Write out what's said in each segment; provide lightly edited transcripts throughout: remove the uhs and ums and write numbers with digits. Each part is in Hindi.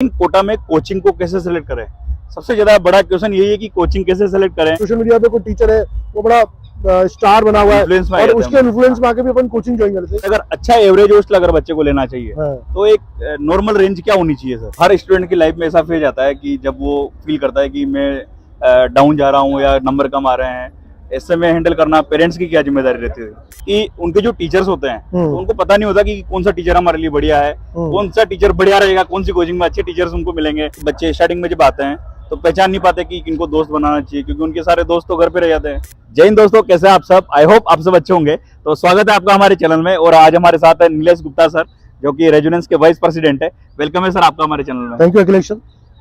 इन कोटा में कोचिंग को कैसे सेलेक्ट करें? सबसे ज्यादा बड़ा क्वेश्चन यही है कि कोचिंग कैसे सेलेक्ट करें। सोशल मीडिया पे कोई टीचर है वो बड़ा स्टार बना हुआ है और उसके इन्फ्लुएंस में आके भी अपन कोचिंग ज्वाइन करते हैं। अगर अच्छा एवरेज होस्टल अगर बच्चे को लेना चाहिए तो एक नॉर्मल रेंज क्या होनी चाहिए सर? हर स्टूडेंट की लाइफ में ऐसा फेज आता है कि जब वो फील करता है कि मैं डाउन जा रहा हूँ या नंबर कम आ रहे हैं, ऐसे में हैंडल करना पेरेंट्स की क्या जिम्मेदारी रहती है कि उनके जो टीचर्स होते हैं तो उनको पता नहीं होता कि कौन सा टीचर हमारे लिए बढ़िया है, कौन सा टीचर बढ़िया रहेगा, कौन सी कोचिंग में अच्छे टीचर्स उनको मिलेंगे। बच्चे स्टार्टिंग में जब आते हैं तो पहचान नहीं पाते कि किनको दोस्त बनाना चाहिए, क्योंकि उनके सारे दोस्त तो घर पे रह जाते हैं। जय हिंद दोस्तों, कैसे आप सब? आई होप आप सब अच्छे होंगे। तो स्वागत है आपका हमारे चैनल में और आज हमारे साथ है नीलेश गुप्ता सर, जो कि रेजुनेंस के वाइस प्रेसिडेंट है। वेलकम है सर आपका हमारे चैनल में। Thank you Akhilesh.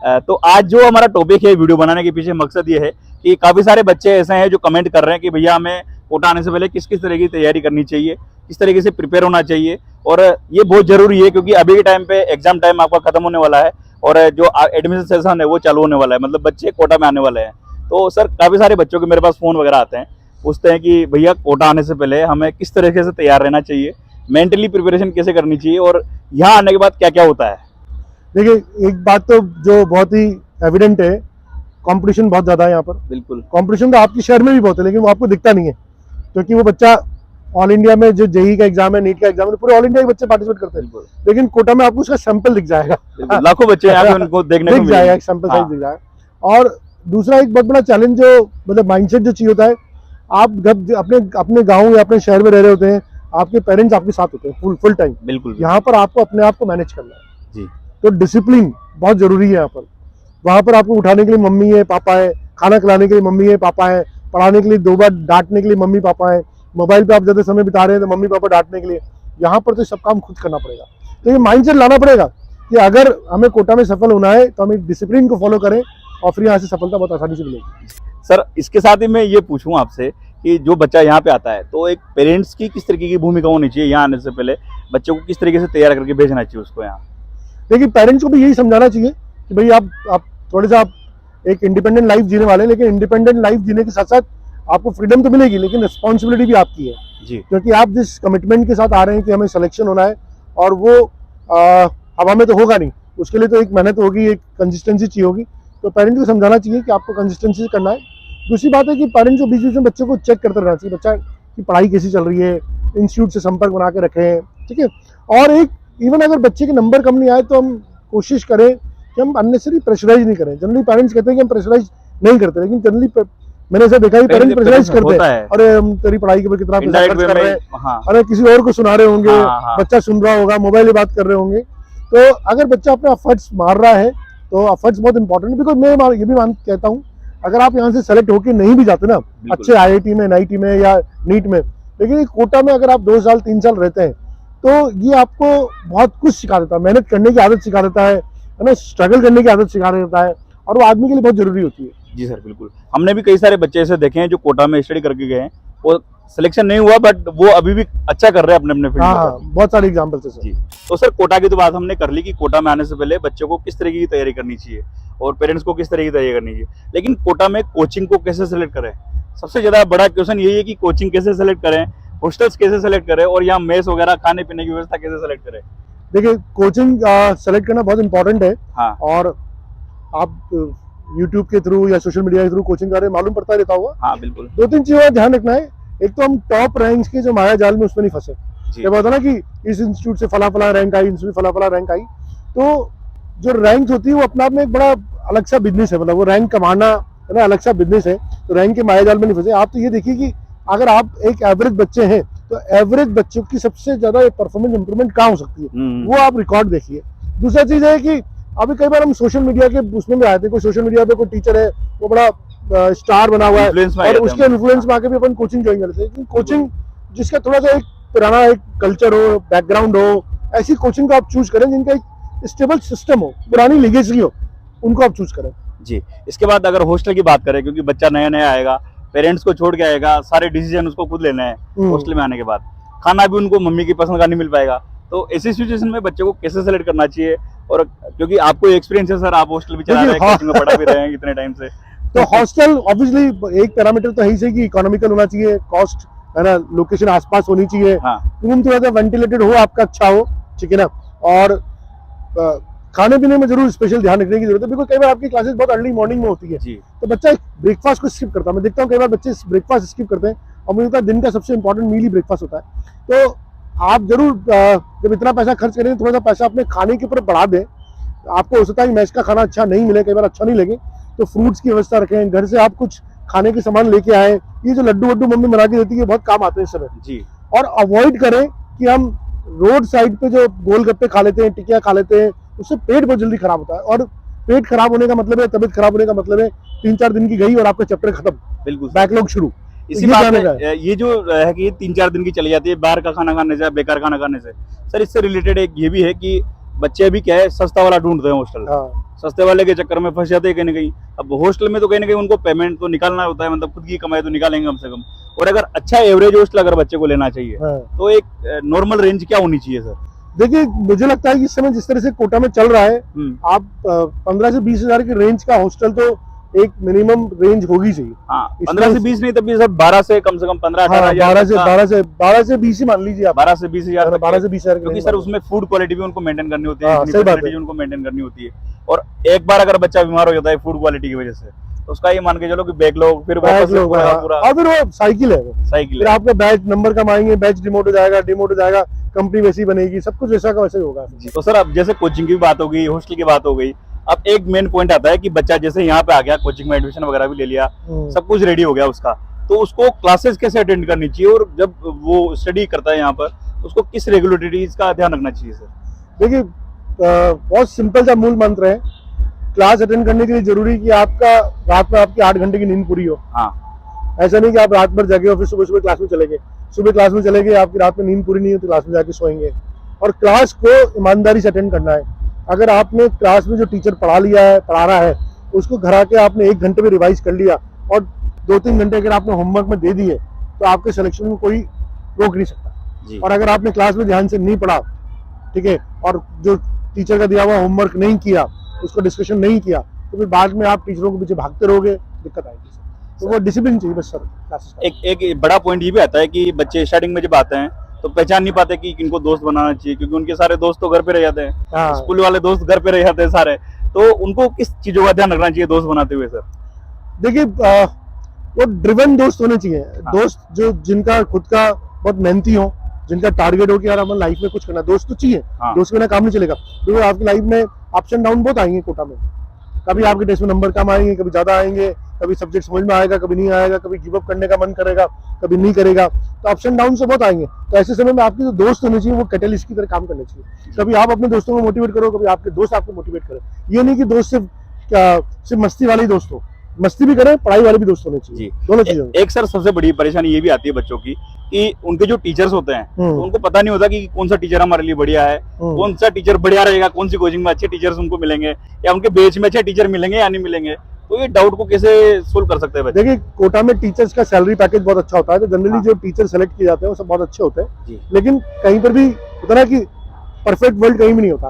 तो आज जो हमारा टॉपिक है वीडियो बनाने के पीछे मकसद ये है कि काफी सारे बच्चे ऐसे हैं जो कमेंट कर रहे हैं कि भैया हमें कोटा आने से पहले किस किस तरह की तैयारी करनी चाहिए, किस तरीके से प्रिपेयर होना चाहिए। और ये बहुत जरूरी है क्योंकि अभी के टाइम पे एग्जाम टाइम आपका खत्म होने वाला है और जो एडमिशन सेशन है वो चालू होने वाला है, मतलब बच्चे कोटा में आने वाले हैं। तो सर काफी सारे बच्चों के मेरे पास फोन वगैरह आते हैं, पूछते हैं कि भैया कोटा आने से पहले हमें किस तरीके से तैयार रहना चाहिए, मेंटली प्रिपरेशन कैसे करनी चाहिए और यहाँ आने के बाद क्या क्या होता है। देखिए, एक बात तो जो बहुत ही एविडेंट है, कंपटीशन बहुत ज्यादा है यहाँ पर। बिल्कुल, कंपटीशन तो आपके शहर में भी बहुत है, लेकिन वो आपको दिखता नहीं है क्योंकि वो बच्चा ऑल इंडिया में जो जेई का एग्जाम है, नीट का एग्जाम है, पूरे ऑल इंडिया के बच्चे पार्टिसिपेट करते हैं। लेकिन कोटा में आपको उसका सैंपल दिख जाएगा, लाखों बच्चे यहाँ पे उनको देखने को दिख जाएगा, एक सैंपल साइज दिख जाएगा। और दूसरा एक बहुत बड़ा चैलेंज जो मतलब माइंडसेट जो चाहिए होता है, आप जब अपने गाँव या अपने शहर में रह रहे होते हैं, आपके पेरेंट्स आपके साथ होते हैं फुल टाइम। बिल्कुल, यहाँ पर आपको अपने आप को मैनेज करना है जी। तो डिसिप्लिन बहुत जरूरी है यहाँ पर। वहाँ पर आपको उठाने के लिए मम्मी है, पापा है, खाना खिलाने के लिए मम्मी है, पापा है, पढ़ाने के लिए 2 बार डांटने के लिए मम्मी पापा है, मोबाइल पे आप ज्यादा समय बिता रहे हैं तो मम्मी पापा डांटने के लिए। यहाँ पर तो सब काम खुद करना पड़ेगा। तो ये माइंडसेट लाना पड़ेगा कि अगर हमें कोटा में सफल होना है तो हमें डिसिप्लिन को फॉलो करें और फिर यहाँ से सफलता बहुत आसानी से मिलेगी। सर इसके साथ ही मैं ये पूछूं आपसे कि जो बच्चा यहाँ पे आता है तो एक पेरेंट्स की किस तरीके की भूमिका होनी चाहिए यहाँ आने से पहले, बच्चों को किस तरीके से तैयार करके भेजना चाहिए उसको यहाँ? देखिए, पेरेंट्स को भी यही समझाना चाहिए कि भाई आप थोड़े सा आप एक इंडिपेंडेंट लाइफ जीने वाले हैं, लेकिन इंडिपेंडेंट लाइफ जीने के साथ साथ आपको फ्रीडम तो मिलेगी, लेकिन रिस्पॉन्सिबिलिटी भी आपकी है जी। क्योंकि आप जिस कमिटमेंट के साथ आ रहे हैं कि हमें सिलेक्शन होना है और वो हवा में तो होगा नहीं, उसके लिए तो एक मेहनत होगी, एक कंसिस्टेंसी चाहिए होगी। तो पेरेंट्स को समझाना चाहिए कि आपको कंसिस्टेंसी से करना है। दूसरी बात है कि पेरेंट्स को बीच बीच में बच्चों को चेक करते रहना चाहिए, बच्चा की पढ़ाई कैसी चल रही है, इंस्टीट्यूट से संपर्क बना के रखें, ठीक है। और एक इवन अगर बच्चे के नंबर कम नहीं आए तो हम कोशिश करें कि हम अननेसेसरी प्रेशराइज नहीं करें। जनरली पेरेंट्स कहते हैं कि हम प्रेशराइज नहीं करते, लेकिन जनरली मैंने ऐसा देखा है पेरेंट्स प्रेशराइज करते हैं, अरे हम तेरी पढ़ाई के ऊपर कितना पैसा खर्च कर रहे हैं, अरे किसी और को सुना रहे होंगे, बच्चा सुन रहा होगा, मोबाइल में बात कर रहे होंगे। तो अगर बच्चा अपने एफर्ट्स मार रहा है तो एफर्ट्स बहुत इंपॉर्टेंट है। बिकॉज मैं ये भी कहता हूँ, अगर आप यहाँ से सेलेक्ट होकर नहीं भी जाते ना अच्छे IIT में, NIT में या नीट में, लेकिन कोटा में अगर आप 2 साल 3 साल रहते हैं तो ये आपको बहुत कुछ सिखा देता है। मेहनत करने की आदत सिखा देता है ना, स्ट्रगल करने की आदत सिखा देता है, और वो आदमी के लिए बहुत जरूरी होती है। जी सर, बिल्कुल। हमने भी कई सारे बच्चे ऐसे देखे हैं जो कोटा में स्टडी करके गए हैं, वो सिलेक्शन नहीं हुआ बट वो अभी भी अच्छा कर रहे हैं अपने अपने फील्ड में। बहुत सारे एग्जांपल्स है सर। जी। तो सर कोटा की तो बात हमने कर ली कि कोटा में आने से पहले बच्चों को किस तरीके की तैयारी करनी चाहिए और पेरेंट्स को किस तरीके की तैयारी करनी चाहिए, लेकिन कोटा में कोचिंग को कैसे सेलेक्ट करें? सबसे ज्यादा बड़ा क्वेश्चन यही है कि कोचिंग कैसे सेलेक्ट करें, हॉस्टल्स कैसे सेलेक्ट करें और यहाँ मेस वगैरह खाने पीने की व्यवस्था कैसे सेलेक्ट करें? देखिए, कोचिंग सेलेक्ट करना बहुत इंपॉर्टेंट है। हाँ। और आप यूट्यूब के थ्रू या सोशल मीडिया के थ्रू कोचिंग कर रहे हैं, मालूम पड़ता रहता होगा। हाँ बिल्कुल। 2-3 चीजों का ध्यान रखना है। एक तो हम टॉप रैंक्स के जो माया जाल में उसमें नहीं फंसे। ये बात है ना कि इस इंस्टीट्यूट से फला रैंक आई, इसमें फला रैंक आई। तो जो रैंक होती है वो अपने आप में एक बड़ा अलग सा बिजनेस है, मतलब वो रैंक कमाना है ना, अलग सा बिजनेस है। तो रैंक के माया जाल में नहीं फंसे। आप तो ये देखिए कि अगर आप एक एवरेज बच्चे हैं तो एवरेज बच्चों की सबसे ज्यादा परफॉर्मेंस इंप्रूवमेंट कहाँ हो सकती है, वो आप रिकॉर्ड देखिए। दूसरा चीज है कि अभी कई बार हम सोशल मीडिया के उसमें भी आए थे, कोई सोशल मीडिया पे कोई टीचर है वो बड़ा स्टार बना हुआ है और उसके इन्फ्लुएंस में आके भी अपन कोचिंग ज्वाइन करते हैं। कोचिंग जिसका थोड़ा सा एक पुराना एक कल्चर हो, बैकग्राउंड हो, ऐसी कोचिंग को आप चूज करें जिनका एक स्टेबल सिस्टम हो, पुरानी लीगेसी हो, उनको आप चूज करें। जी। इसके बाद अगर हॉस्टल की बात करें, क्योंकि बच्चा नया आएगा, पेरेंट्स को छोड़ के आएगा, सारे डिसीजन उसको खुद लेने हैं। हॉस्टल में आने के बाद खाना भी उनको मम्मी की पसंद का नहीं मिल पाएगा। तो ऐसी सिचुएशन में बच्चे को कैसे सेलेक्ट करना चाहिए? और क्योंकि आपको एक्सपीरियंस है सर, आप हॉस्टल भी चला रहे हैं, कोचिंग में पढ़ा भी रहे हैं इतने टाइम से। तो हॉस्टल ऑब्वियसली एक पैरामीटर तो है ही कि इकोनॉमिकल होना चाहिए, कॉस्ट है ना, लोकेशन आसपास होनी चाहिए, रूम थोड़ा सा वेंटिलेटेड हो, आपका अच्छा हो, ठीक है ना। और खाने पीने में जरूर स्पेशल ध्यान रखने की जरूरत है, बिकॉज कई बार आपकी क्लासेस बहुत अर्ली मॉर्निंग में होती है जी तो बच्चा ब्रेकफास्ट को स्किप करता है। मैं देखता हूँ कई बार बच्चे ब्रेकफास्ट स्किप करते हैं और मुझे लगता है दिन का सबसे इंपॉर्टेंट मील ही ब्रेकफास्ट होता है। तो आप जरूर जब इतना पैसा खर्च करें थोड़ा सा पैसा अपने खाने के ऊपर बढ़ा दें। आपको हो सकता है कि मैच का खाना अच्छा नहीं मिले, कई बार अच्छा नहीं लगे, तो फ्रूट्स की व्यवस्था रखें, घर से आप कुछ खाने के सामान लेके आए। ये जो लड्डू वड्डू मम्मी बना के देती है बहुत काम आते हैं इस समय। जी और अवॉइड करें कि हम रोड साइड पे जो गोलगप्पे खा लेते हैं, टिकिया खा लेते हैं, उससे पेट बहुत जल्दी खराब होता है। और पेट खराब होने का मतलब है, तबीयत खराब होने का मतलब है 3-4 दिन की गई और आपका चैप्टर खत्म, बिल्कुल बैकलॉग शुरू। इसी ये बात ध्यान में रखना ये जो है कि 3-4 दिन की चली जाती है बाहर का खाना खाने से, बेकार खाना खाने से। सर इससे रिलेटेड एक ये भी है कि बच्चे अभी क्या है सस्ता वाला ढूंढते हैं हॉस्टल, हाँ, सस्ते वाले के चक्कर में फंस जाते हैं कहीं ना कहीं। अब हॉस्टल में तो कहीं ना कहीं उनको पेमेंट तो निकालना होता है, मतलब खुद की कमाई तो निकालेंगे कम से कम। और अगर अच्छा एवरेज हॉस्टल अगर बच्चे को लेना चाहिए हाँ। तो एक नॉर्मल रेंज क्या होनी चाहिए सर? देखिए मुझे लगता है कि इस समय जिस तरह से कोटा में चल रहा है, आप 15 से 20 हजार की रेंज का हॉस्टल तो एक मिनिमम रेंज होगी चाहिए। हाँ 15 से 20 नहीं तब भी सर 12 से कम 15-18 हाँ, हजार 12 से 20 ही मान लीजिए आप। 12 से 20 हजार 12 से 20 हजार क्योंकि सर उसमें फूड क्वालिटी भी उनको मेंटेन करनी होती है, हाँ, सही बात है। facility उनको मेंटेन करनी होती है। और एक बार अगर बच्चा बीमार हो जाता है फूड क्वालिटी की वजह से तो उसका ये मान के चलो कि बैकलॉग फिर वापस से पूरा और फिर वो साइकिल है, साइकिल फिर आपका बैच नंबर कम आएंगे, बैच डिमोट हो जाएगा, कंपनी वैसी बनेगी, सब कुछ वैसा का वैसे ही होगा। तो सर अब जैसे कोचिंग की बात हो गई, हॉस्टल की बात हो गई, अब एक मेन पॉइंट आता है कि बच्चा जैसे यहाँ पे आ गया, कोचिंग में एडमिशन वगैरह भी ले लिया, सब कुछ रेडी हो गया उसका, तो उसको क्लासेस कैसे अटेंड करनी चाहिए और जब वो स्टडी करता है यहाँ पर तो उसको किस रेगुलेटरीज का ध्यान रखना चाहिए सर? देखिए बहुत सिंपल सा मूल मंत्र है, क्लास अटेंड करने के लिए जरूरी कि आपका रात में आपकी 8 घंटे की नींद पूरी हो। हाँ ऐसा नहीं कि आप रात भर जागे और फिर सुबह सुबह क्लास में चले गए, सुबह क्लास में चले गए, आपकी रात में नींद पूरी नहीं हो तो क्लास में जाके सोएंगे। और क्लास को ईमानदारी से अटेंड करना है। अगर आपने क्लास में जो टीचर पढ़ा रहा है उसको घर आके आपने 1 घंटे में रिवाइज कर लिया और 2-3 घंटे अगर आपने होमवर्क में दे दिए तो आपके सिलेक्शन में कोई रोक नहीं सकता। और अगर आपने क्लास में ध्यान से नहीं पढ़ा, ठीक है, और जो टीचर का दिया हुआ होमवर्क नहीं किया, उसको डिस्कशन नहीं किया, तो फिर बाद में आप टीचरों के पीछे भागते रहोगे, दिक्कत आएगी। तो वो डिसिप्लिन चाहिए बस सर क्लासेस का। एक बड़ा पॉइंट ये भी आता है कि बच्चे स्टार्टिंग में जब आते हैं तो पहचान नहीं पाते कि इनको दोस्त बनाना चाहिए, क्योंकि उनके सारे दोस्त तो घर पे रह जाते हैं, हाँ। स्कूल वाले दोस्त घर पे रह जाते हैं सारे, तो उनको किस चीजों का ध्यान रखना चाहिए दोस्त बनाते हुए सर? देखिए वो ड्रिवन दोस्त होने चाहिए। हाँ। दोस्त जो जिनका खुद का बहुत मेहनती हो, जिनका टारगेट हो कि यार हमें लाइफ में कुछ करना, दोस्त तो चाहिए। हाँ। दोस्त के बिना काम नहीं चलेगा, क्योंकि आपकी लाइफ में अप्स एंड डाउन बहुत आएंगे कोटा में। कभी आपके टेस्ट में नंबर कम आएंगे, कभी ज्यादा आएंगे, कभी सब्जेक्ट समझ में आएगा, कभी नहीं आएगा, कभी गिव अप करने का मन करेगा, कभी नहीं करेगा, तो अप्स एंड डाउन से बहुत आएंगे। तो ऐसे समय में आपके जो दोस्त होने चाहिए वो कैटलिस्ट की तरह काम करने चाहिए। कभी आप अपने दोस्तों को मोटिवेट करो, कभी आपके दोस्त आपको मोटिवेट करें। ये नहीं कि दोस्त सिर्फ मस्ती वाले ही दोस्त हो, मस्ती भी करें, पढ़ाई वाले भी दोस्त होने चाहिए, दोनों चीजें। एक सर सबसे बड़ी परेशानी ये भी आती है बच्चों की कि उनके जो टीचर्स होते हैं तो उनको पता नहीं होता कि कौन सा टीचर हमारे लिए बढ़िया है, कौन सा टीचर बढ़िया रहेगा, कौन सी कोचिंग में अच्छे टीचर्स उनको मिलेंगे या उनके बैच में अच्छे टीचर मिलेंगे या नहीं मिलेंगे। तो ये डाउट को कैसे सोल्व कर सकते हैं बच्चे? देखिए कोटा में टीचर्स का सैलरी पैकेज बहुत अच्छा होता है, तो जनरली जो टीचर सेलेक्ट किए जाते हैं वो सब बहुत अच्छे होते हैं। लेकिन कहीं पर भी होता ना कि परफेक्ट वर्ल्ड कहीं भी नहीं होता।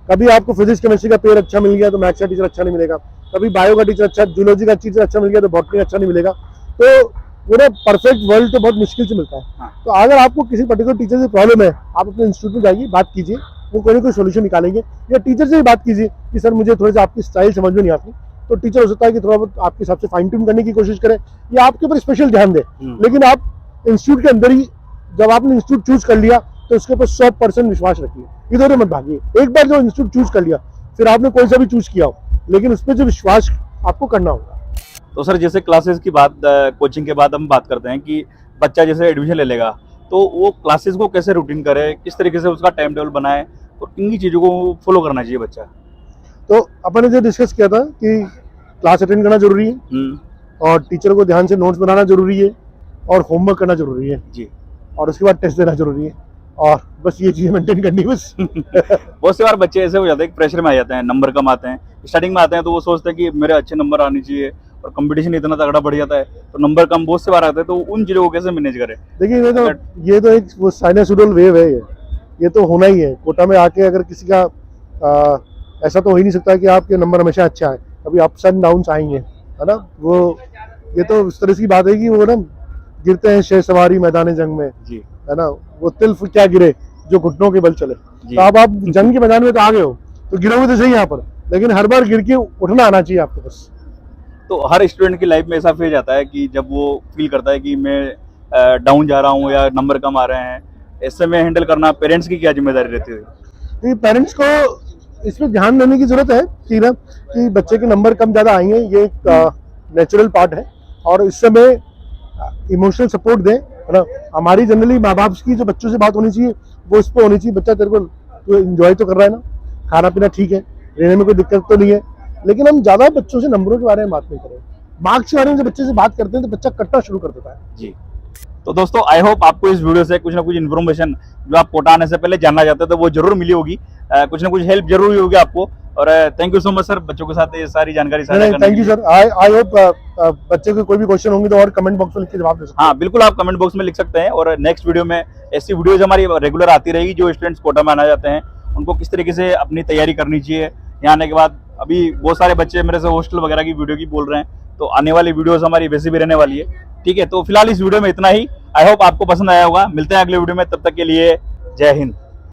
कभी आपको फिजिक्स केमिस्ट्री का पेयर अच्छा मिल गया तो मैथ्स का टीचर अच्छा नहीं मिलेगा, कभी बायो का टीचर अच्छा, जूलॉजी का टीचर अच्छा मिल गया तो बॉटनी अच्छा नहीं मिलेगा। तो वो ना परफेक्ट वर्ल्ड तो बहुत मुश्किल से मिलता है। तो अगर आपको किसी पर्टिकुलर टीचर से प्रॉब्लम है, आप अपने इंस्टीट्यूट में जाइए, बात कीजिए, वो कोई ना कोई सोल्यूशन निकालेंगे। या टीचर से ही बात कीजिए कि सर मुझे थोड़ी सी आपकी स्टाइल समझ में नहीं आती, तो टीचर हो सकता है कि थोड़ा बहुत आपके हिसाब से फाइन ट्यून करने की कोशिश करे या आपके ऊपर स्पेशल ध्यान दे। लेकिन आप इंस्टीट्यूट के अंदर ही जब आपने इंस्टीट्यूट चूज कर लिया तो उसके ऊपर 100% विश्वास रखिए, इधर मत भागिए। एक बार जो इंस्टीट्यूट चूज कर लिया, फिर आपने कोई सा भी चूज किया हो, लेकिन उस पर जो विश्वास आपको करना होगा। तो सर जैसे क्लासेस की बात, कोचिंग के बाद हम बात करते हैं कि बच्चा जैसे एडमिशन ले लेगा तो वो क्लासेस को कैसे रूटीन करे, किस तरीके से उसका टाइम टेबल बनाए और किन की चीज़ों को फॉलो करना चाहिए बच्चा? तो अपन ने जो डिस्कस किया था कि क्लास अटेंड करना जरूरी है और टीचर को ध्यान से नोट्स बनाना जरूरी है और होमवर्क करना जरूरी है जी, और उसके बाद टेस्ट देना जरूरी है, और बस ये चीजें मेंटेन करनी बस। बहुत से बार बच्चे ऐसे हो जाते हैं कि प्रेशर में आ जाते हैं, नंबर कम आते हैं, स्टार्टिंग में आते हैं तो वो सोचते हैं कि मेरे अच्छे नंबर आने चाहिए और कंपटीशन इतना तगड़ा बढ़ जाता है तो नंबर कम बहुत से बार आते हैं, तो उन चीज़ों को कैसे मैनेज करें? देखिए ये तो एक वो साइनसोइडल वेव है, ये तो होना ही है। कोटा में आके अगर किसी का ऐसा तो हो ही नहीं सकता कि आपके नंबर हमेशा अच्छा आए, कभी अप्स एंड डाउन्स आएंगे, है ना। वो ये तो इस तरह की बात है कि वो ना गिरते हैं शेर सवारी मैदान जंग में जी, है ना, वो तिल्फ क्या गिरे जो घुटनों के बल चले। तो अब आप जंग के मैदान में तो आ गए हो, तो गिरोगे तो सही यहाँ पर, लेकिन हर बार गिर के उठना आना चाहिए आपको बस। तो हर स्टूडेंट की लाइफ में ऐसा फेज आता है कि जब वो फील करता है कि मैं डाउन जा रहा हूँ या नंबर कम आ रहे हैं, इस समय हैंडल करना पेरेंट्स की क्या जिम्मेदारी रहती है? पेरेंट्स को इसमें ध्यान देने की जरूरत है कि बच्चे के नंबर कम ज़्यादा आएंगे, ये एक नेचुरल पार्ट है, और इस समय इमोशनल सपोर्ट दें, है ना। हमारी जनरली माँ बाप की जो बच्चों से बात होनी चाहिए वो इस पर होनी चाहिए, बच्चा तेरे को तो एंजॉय तो कर रहा है ना, खाना पीना ठीक है, रहने में कोई दिक्कत तो नहीं है, लेकिन हम ज़्यादा बच्चों से नंबरों के बारे में बात नहीं करें। मार्क्स के बारे में जब बच्चे से बात करते हैं तो बच्चा कटना शुरू कर देता है। जी, तो दोस्तों आई होप आपको इस वीडियो से कुछ ना कुछ इन्फॉर्मेशन जो आप कोटा आने से पहले जानना चाहते थे वो जरूर मिली होगी, कुछ ना कुछ हेल्प जरूर हुई होगी आपको। और thank you so much sir, बच्चों के साथ ये सारी जानकारी साझा करने thank you sir. I hope बच्चे को कोई भी क्वेश्चन होंगे तो और कमेंट बॉक्स में लिख के जवाब दे सकते हैं। हाँ बिल्कुल, आप कमेंट बॉक्स में लिख सकते हैं, और नेक्स्ट वीडियो में ऐसी वीडियोज हमारी रेगुलर आती रहेगी। जो स्टूडेंट्स कोटा में आना चाहते हैं उनको किस तरीके से अपनी तैयारी करनी चाहिए यहाँ आने के बाद। अभी बहुत सारे बच्चे मेरे से हॉस्टल वगैरह की वीडियो की बोल रहे हैं, तो आने वाली वीडियोस हमारी वैसे भी रहने वाली है। ठीक है, तो फिलहाल इस वीडियो में इतना ही। आई होप आपको पसंद आया होगा। मिलते हैं अगले वीडियो में, तब तक के लिए जय हिंद।